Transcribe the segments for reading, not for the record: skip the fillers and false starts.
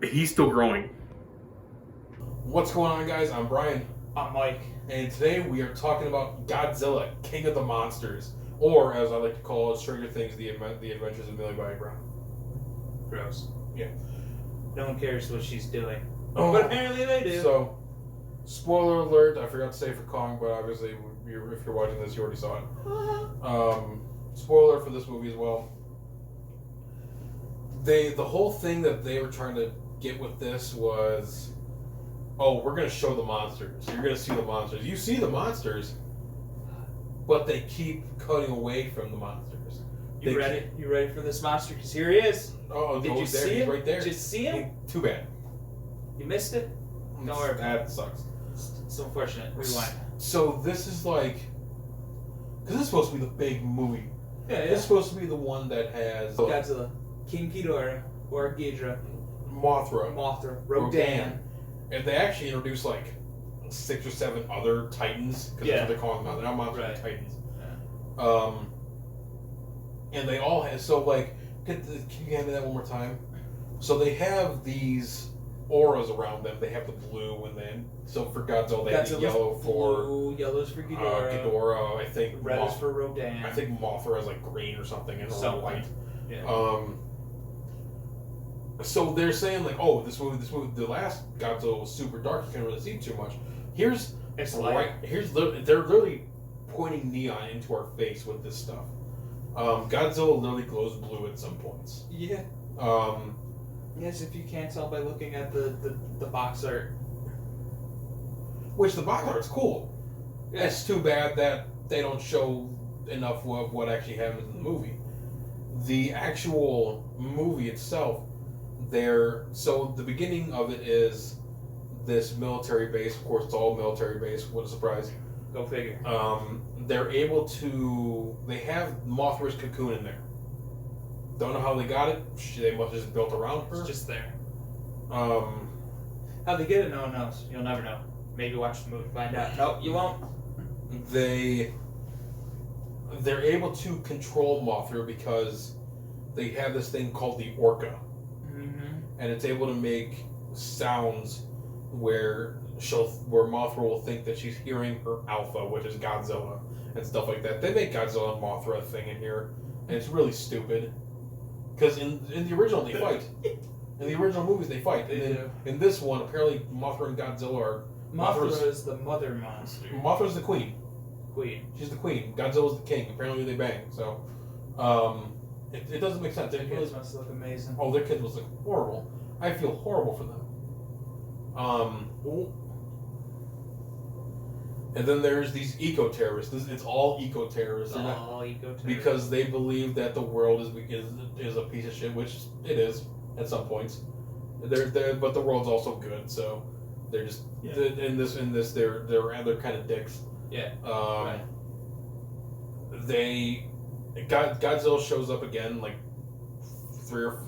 He's still growing. What's going on, guys? I'm Brian. I'm Mike. And today we are talking about Godzilla, King of the Monsters. Or, as I like to call it, Stranger Things, The Adventures of Millie Bobby Brown. Gross. Yeah. No one cares what she's doing. Oh, but apparently they do. So, spoiler alert, I forgot to say for Kong, but obviously, if you're watching this, you already saw it. Spoiler for this movie as well. The whole thing that they were trying to get with this was, oh, we're going to show the monsters. You're going to see the monsters. You see the monsters, but they keep cutting away from the monsters. You ready? You ready for this monster? Because here he is. Oh, did you see He's him? right there. Did you see him? Too bad. You missed it? Don't worry about it. That sucks. It's unfortunate. Rewind. So this is like, because this is supposed to be the big movie. Yeah. This is supposed to be the one that has Godzilla, King Ghidorah, or Ghidra, Mothra, Rodan. And they actually introduced like 6 or 7 other Titans, because that's what they call them now. They're not monsters, Right. they're Titans. Yeah. And they all have, so like, can you hand me that one more time? So they have these auras around them. They have the blue, and then, so for Godzilla, they have the yellow for blue, yellow's for Ghidorah. Ghidorah, I think. Red is for Rodan. I think Mothra has like green or something, and white. Yeah. So they're saying like, oh, this movie, the last Godzilla was super dark. You can't really see too much. Here's they're literally pointing neon into our face with this stuff. Godzilla literally glows blue at some points. Yeah. Yes, if you can't tell by looking at the box art. Which the box art's cool. Yeah. It's too bad that they don't show enough of what actually happens in the movie. The actual movie itself, so the beginning of it is this military base. Of course, it's all military base. What a surprise! Go figure. They're able to. They have Mothra's cocoon in there. Don't know how they got it. They must have just built around her. It's just there. How they get it, no one knows. You'll never know. Maybe watch the movie, find out. Nope, you won't. They're able to control Mothra because they have this thing called the Orca. And it's able to make sounds where Mothra will think that she's hearing her alpha, which is Godzilla, and stuff like that. They make Godzilla and Mothra a thing in here, and it's really stupid. Because in the original they fight. In the original movies they fight. In this one, apparently Mothra and Godzilla are... Mothra is the mother monster. Mothra's the queen. She's the queen. Godzilla's the king. Apparently they bang. So, it doesn't make sense. Their kids must look amazing. Oh, their kids must look horrible. I feel horrible for them. And then there's these eco-terrorists. It's all eco-terrorists. All eco-terrorists. Because they believe that the world is a piece of shit, which it is at some points. But the world's also good, so they're just in this they're kind of dicks. Yeah. Right. Godzilla shows up again like 3 or 4.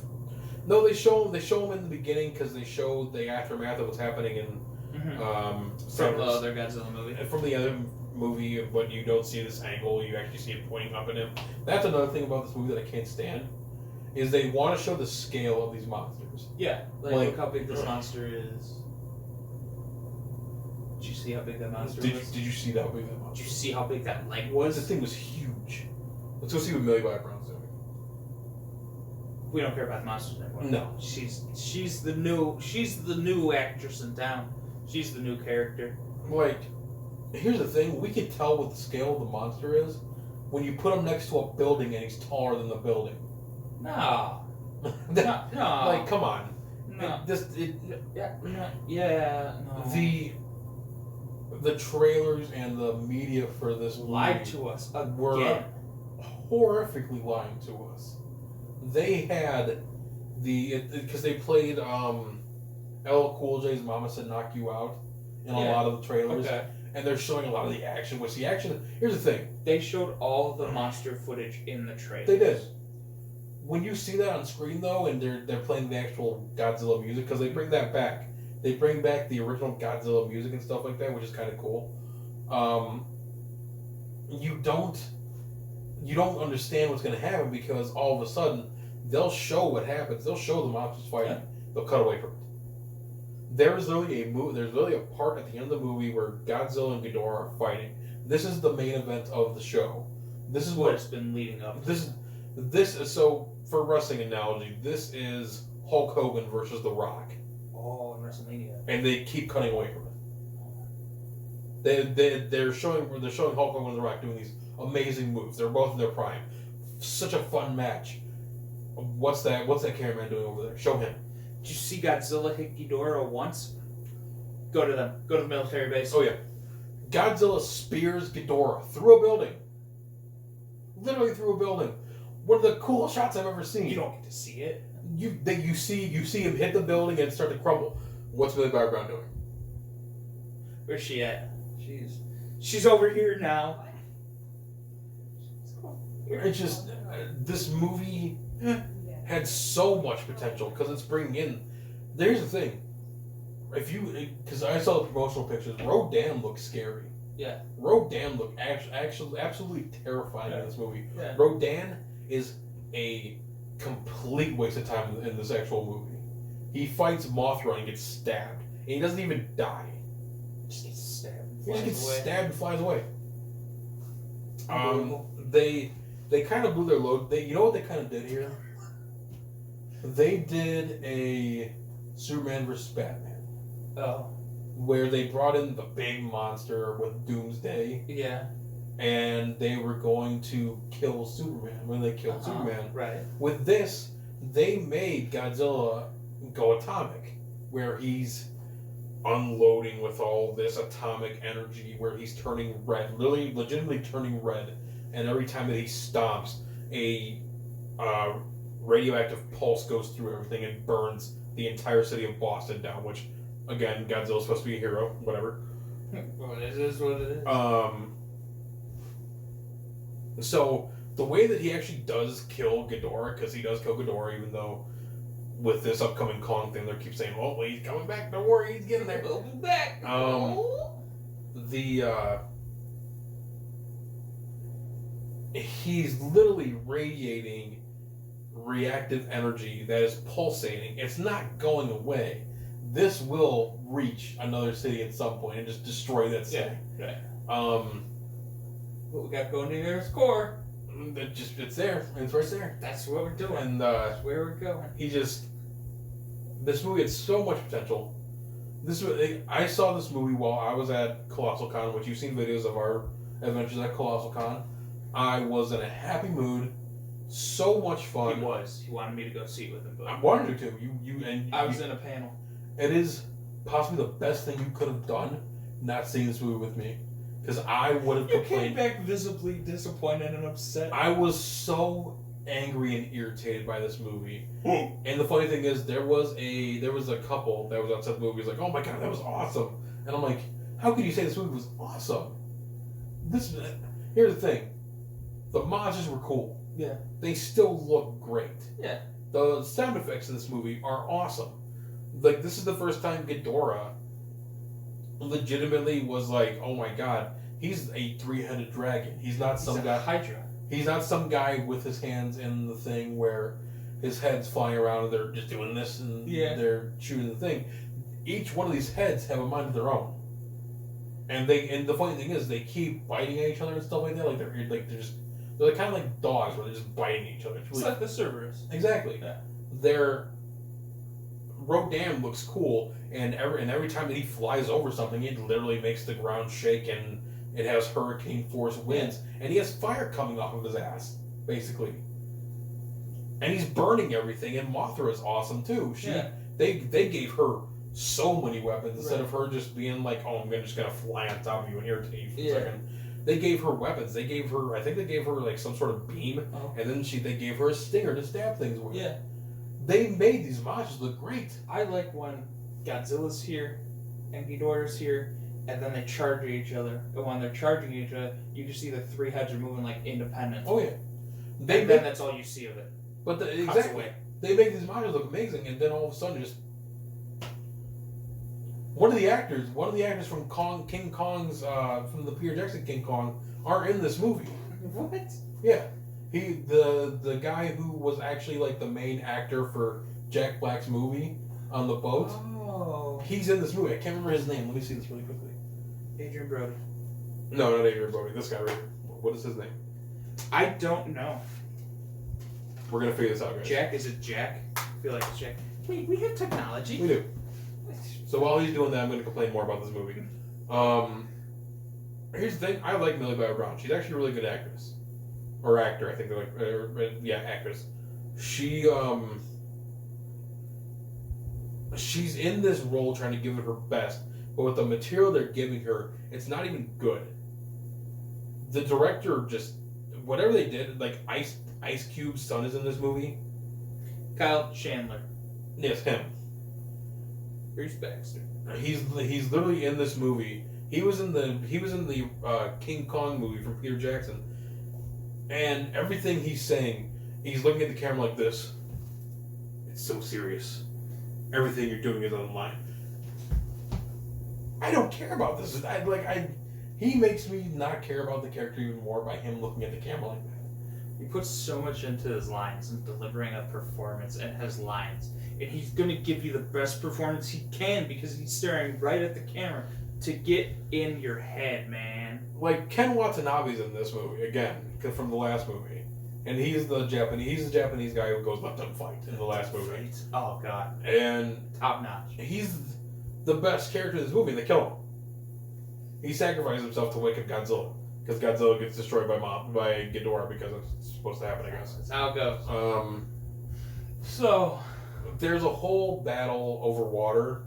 No, they show him in the beginning because they show the aftermath of what's happening in from the other Godzilla movie. From the other movie, but you don't see this angle. You actually see it pointing up at him. That's another thing about this movie that I can't stand. Is they want to show the scale of these monsters. Yeah, like look how big this monster is. Did you see how big that monster was? Did you see how big that monster? Did you see how big that leg was? The thing was huge. Let's go see what Millie Bobby Brown's doing. We don't care about the monsters anymore. No, she's the new actress in town. She's the new character. Like, here's the thing: we can tell what the scale of the monster is when you put him next to a building and he's taller than the building. No. No. Like, come on. No. No. The trailers and the media for this lied to us again. Were horrifically lying to us. They had because they played LL Cool J's "Mama Said Knock You Out," in a lot of the trailers. Okay. And they're showing a lot of the action, which the action... Here's the thing. They showed all the monster footage in the trailer. They did. When you see that on screen, though, and they're playing the actual Godzilla music, because they bring that back. They bring back the original Godzilla music and stuff like that, which is kind of cool. You don't understand what's going to happen, because all of a sudden, they'll show what happens. They'll show the monsters fighting. Yeah. They'll cut away from it. There's literally a part at the end of the movie where Godzilla and Ghidorah are fighting. This is the main event of the show. This is what it's been leading up. This is so, for a wrestling analogy, this is Hulk Hogan versus The Rock. Oh, in WrestleMania. And they keep cutting away from it. They're showing Hulk Hogan and The Rock doing these amazing moves. They're both in their prime. Such a fun match. What's that cameraman doing over there? Show him. Did you see Godzilla hit Ghidorah once? Go to them. Go to the military base. Oh yeah. Godzilla spears Ghidorah through a building. Literally through a building. One of the coolest shots I've ever seen. You don't get to see it. You see him hit the building and start to crumble. What's Billy Bob Brown doing? Where's she at? She's over here now. It's just this movie had so much potential because it's bringing in. There's the thing, because I saw the promotional pictures, Rodan looks scary. Yeah. Rodan looked actually absolutely terrifying in this movie. Yeah. Rodan is a complete waste of time in this actual movie. He fights Mothra and gets stabbed, and he doesn't even die. Just gets stabbed. He just gets stabbed and flies away. They kind of blew their load. You know what they kind of did here? They did a Superman vs. Batman. Oh. Where they brought in the big monster with Doomsday. Yeah. And they were going to kill Superman when they killed Superman. Right. With this, they made Godzilla go atomic, where he's unloading with all this atomic energy, where he's turning red, legitimately turning red, and every time that he stomps, a radioactive pulse goes through everything and burns the entire city of Boston down, which, again, Godzilla's supposed to be a hero, whatever. Well, it is what it is. So, the way that he actually does kill Ghidorah, because he does kill Ghidorah, even though with this upcoming Kong thing, they keep saying, oh, well, he's coming back, don't worry, he's getting there. He'll be back. He's literally radiating reactive energy that is pulsating. It's not going away. This will reach another city at some point and just destroy that city. Yeah, right. What we got going to their score? It's there. It's right there. That's what we're doing. And that's where we're going. This movie had so much potential. I saw this movie while I was at Colossal Con, which you've seen videos of our adventures at Colossal Con. I was in a happy mood. So much fun. He was. He wanted me to go see it with him. But I wanted you to. I was in a panel. It is possibly the best thing you could have done, not seeing this movie with me. Because I would have complained. You came back visibly disappointed and upset. I was so angry and irritated by this movie. And the funny thing is, there was a couple that was outside the movie. Was like, "Oh my god, that was awesome!" And I'm like, "How could you say this movie was awesome?" Here's the thing: the monsters were cool. Yeah. They still look great. Yeah. The sound effects in this movie are awesome. Like, this is the first time Ghidorah legitimately was like, oh my god, he's a three-headed dragon. He's not some guy. Hydra. He's not some guy with his hands in the thing where his head's flying around and they're just doing this and they're shooting the thing. Each one of these heads have a mind of their own. And the funny thing is, they keep biting at each other and stuff like that. They're kind of like dogs where they're just biting each other. It's like the Cerberus. Exactly. Yeah. Their Rodan looks cool, and every time that he flies over something, it literally makes the ground shake, and it has hurricane force winds, and he has fire coming off of his ass, basically. And he's burning everything, and Mothra is awesome too. They gave her so many weapons instead of her just being like, oh, I'm just gonna fly on top of you and irritate you for a second. They gave her weapons. I think they gave her like some sort of beam, and then they gave her a stinger to stab things with. Yeah. They made these monsters look great. I like when Godzilla's here, and Ghidorah's here, and then they charge each other. And when they're charging each other, you can see the three heads are moving like independent. Oh yeah, And then that's all you see of it. But Cuts exactly, away. they make these monsters look amazing, and then all of a sudden, just one of the actors from King Kong's, from the Peter Jackson King Kong, are in this movie. What? Yeah, the guy who was actually like the main actor for Jack Black's movie on the boat. Oh. He's in this movie. I can't remember his name. Let me see this really quickly. Adrian Brody. No, not Adrian Brody. This guy right here. What is his name? I don't know. We're gonna figure this out, guys. Jack? Is it Jack? I feel like it's Jack. Wait, we have technology. We do. So while he's doing that, I'm gonna complain more about this movie. Here's the thing. I like Millie Bobby Brown. She's actually a really good actress. Or actor, I think they're like, yeah, actress. She's in this role trying to give it her best, but with the material they're giving her, it's not even good. The director just, whatever they did, like Ice Cube's son is in this movie. Kyle Chandler. Yes, him. Bruce Baxter. He's literally in this movie. He was in the King Kong movie from Peter Jackson, and everything he's saying, he's looking at the camera like this. It's so serious. Everything you're doing is online. I don't care about this. He makes me not care about the character even more by him looking at the camera like that. He puts so much into his lines and delivering a performance and his lines. And he's going to give you the best performance he can because he's staring right at the camera to get in your head, man. Like, Ken Watanabe's in this movie, again, from the last movie. And he's the Japanese guy who goes left and fight in the last movie. Right. Oh, God. And top notch. He's the best character in this movie. They kill him. He sacrifices himself to wake up Godzilla. Because Godzilla gets destroyed by Ghidorah because it's supposed to happen, I guess. That's how it goes. So, there's a whole battle over water,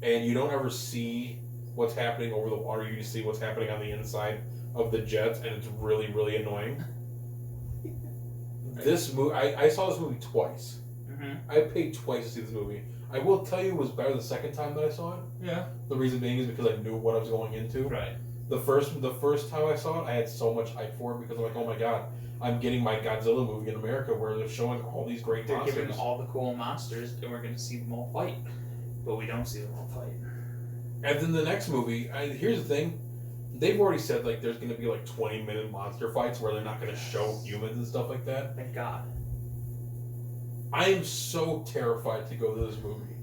and you don't ever see what's happening over the water. You just see what's happening on the inside of the jets, and it's really, really annoying. This movie, I saw this movie twice. Mm-hmm. I paid twice to see this movie. I will tell you it was better the second time that I saw it. Yeah. The reason being is because I knew what I was going into. Right. The first time I saw it, I had so much hype for it because I'm like, oh my god, I'm getting my Godzilla movie in America where they're showing all these great monsters. They're giving all the cool monsters, and we're going to see them all fight. But we don't see them all fight. And then the next movie, here's the thing. They've already said like there's going to be like 20-minute monster fights where they're not going to show humans and stuff like that. Thank God. I am so terrified to go to this movie.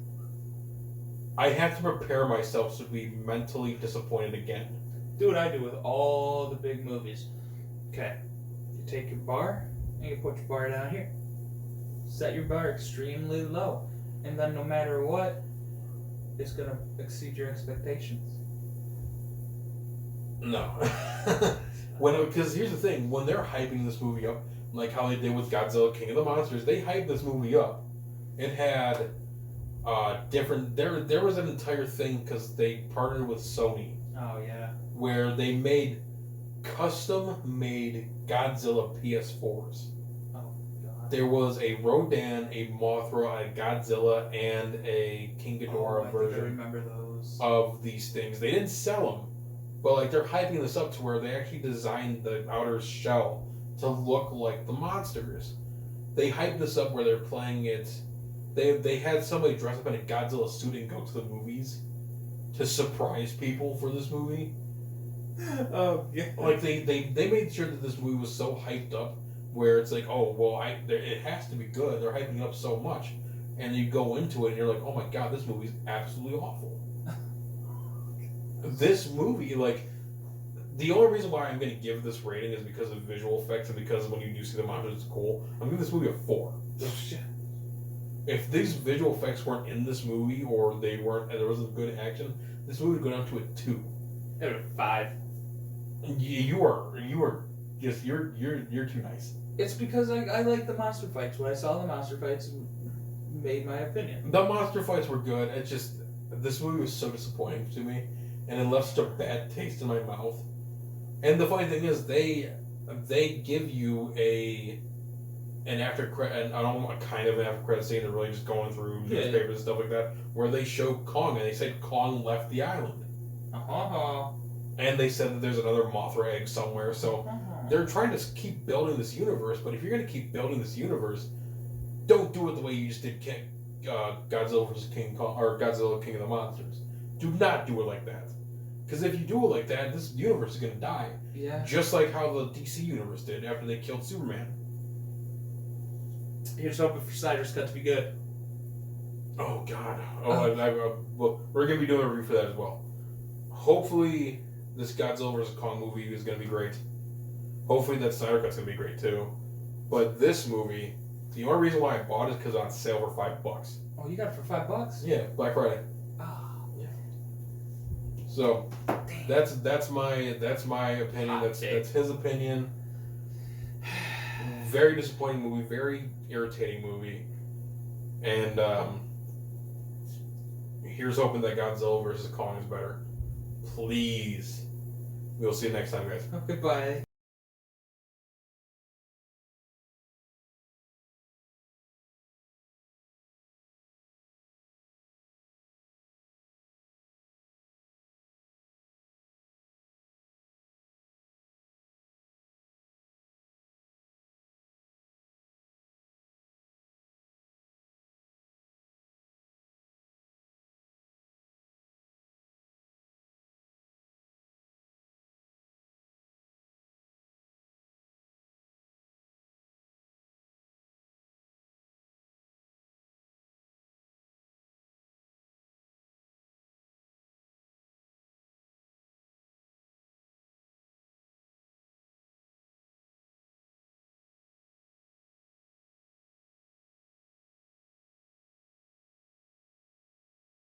I have to prepare myself to be mentally disappointed again. Do what I do with all the big movies. Okay. You take your bar, and you put your bar down here. Set your bar extremely low. And then no matter what, it's going to exceed your expectations. No. Because here's the thing. When they're hyping this movie up, like how they did with Godzilla King of the Monsters, they hyped this movie up. It had different... There was an entire thing because they partnered with Sony. Oh, yeah. Where they made custom-made Godzilla PS4s. Oh, God. There was a Rodan, a Mothra, a Godzilla, and a King Ghidorah version. I remember those. Of these things. They didn't sell them, but like they're hyping this up to where they actually designed the outer shell to look like the monsters. They hyped this up where they're playing it. They had somebody dress up in a Godzilla suit and go to the movies to surprise people for this movie. Oh, yeah. Like they made sure that this movie was so hyped up where it's like, oh well, it has to be good. They're hyping it up so much, and you go into it and you're like, oh my god, this movie's absolutely awful. This movie, like, the only reason why I'm going to give this rating is because of visual effects and because when you do see the monsters, it's cool. I'm giving this movie a 4. If these visual effects weren't in this movie or they weren't, and there wasn't good action, this movie would go down to a 2. It would 5. You are just you're too nice. It's because I like the monster fights. When I saw the monster fights, made my opinion. The monster fights were good. It's just this movie was so disappointing to me, and it left such a bad taste in my mouth. And the funny thing is, they give you an after credit, and I don't want kind of an after credit scene. They're really just going through newspapers and stuff like that, where they show Kong and they said Kong left the island. And they said that there's another Mothra egg somewhere. So they're trying to keep building this universe. But if you're going to keep building this universe, don't do it the way you just did Godzilla vs. King Kong, or Godzilla King of the Monsters. Do not do it like that. Because if you do it like that, this universe is going to die. Yeah. Just like how the DC universe did after they killed Superman. Here's hoping for Snyder's Cut to be good. Oh, God. Well, we're going to be doing a review for that as well. Hopefully, this Godzilla vs. Kong movie is going to be great. Hopefully, that Snyder Cut's going to be great, too. But this movie, the only reason why I bought it is because it's on sale for $5. Oh, you got it for $5? Yeah, Black Friday. Yeah. So, that's my opinion. That's his opinion. Very disappointing movie. Very irritating movie. And here's hoping that Godzilla vs. Kong is better. Please. We'll see you next time, guys. Goodbye.